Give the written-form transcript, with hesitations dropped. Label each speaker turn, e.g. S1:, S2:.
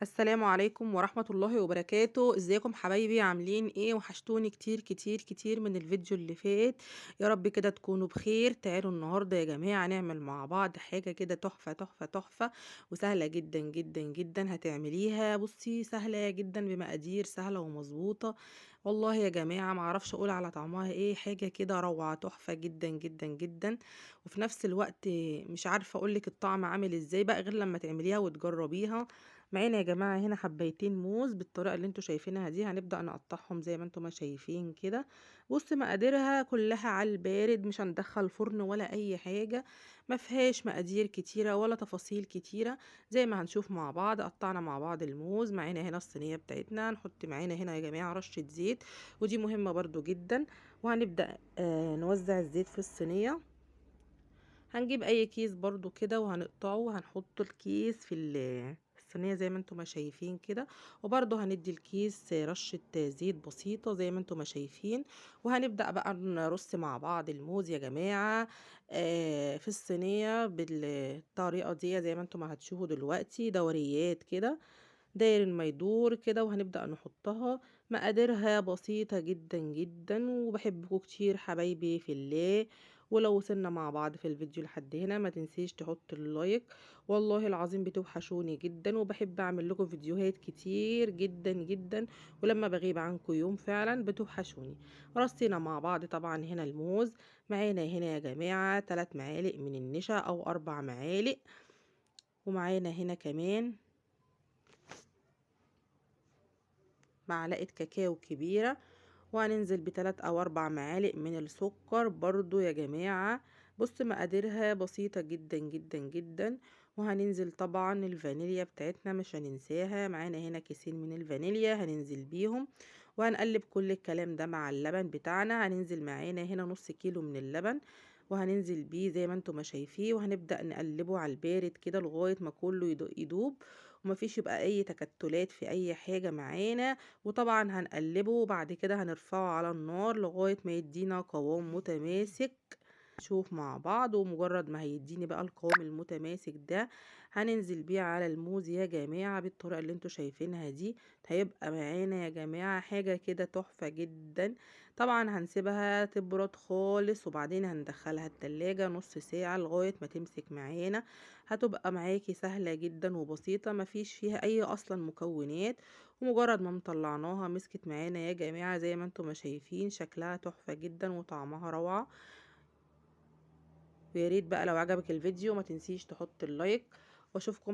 S1: السلام عليكم ورحمة الله وبركاته. ازيكم حبايبي؟ عاملين ايه؟ وحشتوني كتير كتير كتير من الفيديو اللي فات. يا رب كده تكونوا بخير. تعالوا النهاردة يا جماعة نعمل مع بعض حاجة كده تحفة تحفة تحفة، وسهلة جدا جدا جدا. هتعمليها بصي سهلة جدا بمقادير سهلة ومظبوطة. والله يا جماعة معرفش اقول على طعمها ايه، حاجة كده روعة تحفة جدا جدا جدا. وفي نفس الوقت مش عارفة اقولك الطعم عامل ازاي بقى غير لما تعمليها وتجربيها. معانا يا جماعة هنا حبايتين موز بالطريقة اللي انتوا شايفينها دي. هنبدأ نقطعهم زي ما انتوا ما شايفين كده. بص مقاديرها كلها على البارد، مش هندخل فرن ولا اي حاجة. ما فيهاش مقادير كتيرة ولا تفاصيل كتيرة. زي ما هنشوف مع بعض قطعنا مع بعض الموز. معانا هنا الصينية بتاعتنا، نحط معانا هنا يا جماعة رشة زيت، ودي مهمة برضو جدا. وهنبدأ نوزع الزيت في الصينية. هنجيب اي كيس برضو كده وهنقطعه وهنحط الكيس في الصينية زي ما انتم ما شايفين كده. وبرضو هندي الكيس رشة زيت بسيطة زي ما انتم ما شايفين. وهنبدأ بقى نرص مع بعض الموز يا جماعة في الصينية بالطريقة دي زي ما انتم ما هتشوفوا دلوقتي، دوريات كده داير ما يدور كده. وهنبدأ نحطها. مقاديرها بسيطة جدا جدا. وبحبكم كتير حبايبي في الله. ولو وصلنا مع بعض في الفيديو لحد هنا ما تنسيش تحط اللايك. والله العظيم بتوحشوني جدا، وبحب اعمل لكم فيديوهات كتير جدا جدا. ولما بغيب عنكم يوم فعلا بتوحشوني. رصينا مع بعض طبعا هنا الموز. معانا هنا يا جماعة 3 معالق من النشا او 4 معالق. ومعانا هنا كمان معلقة كاكاو كبيرة. وهننزل بتلات او 4 معالق من السكر برضو يا جماعة. بص مقاديرها بسيطة جدا جدا جدا. وهننزل طبعا الفانيليا بتاعتنا مش هننساها. معانا هنا كيسين من الفانيليا هننزل بيهم. وهنقلب كل الكلام ده مع اللبن بتاعنا. هننزل معانا هنا نص كيلو من اللبن، وهننزل بيه زي ما انتم ما شايفين. وهنبدأ نقلبه على البارد كده لغاية ما كله يدوب، ومفيش يبقى اي تكتلات في اي حاجة معانا. وطبعا هنقلبه وبعد كده هنرفعه على النار لغاية ما يدينا قوام متماسك. نشوف مع بعض. ومجرد ما هيديني بقى القوام المتماسك ده هننزل بيه على الموز يا جماعة بالطريقة اللي انتوا شايفينها دي. هيبقى معانا يا جماعة حاجة كده تحفة جدا. طبعا هنسيبها تبرد خالص وبعدين هندخلها التلاجة نص ساعة لغاية ما تمسك معانا. هتبقى معاكي سهلة جدا وبسيطة، مفيش فيها اي اصلا مكونات. ومجرد ما مطلعناها مسكت معانا يا جماعة زي ما انتم ما شايفين. شكلها تحفة جدا وطعمها روعة. وياريت بقى لو عجبك الفيديو ما تنسيش تحط اللايك. واشوفكم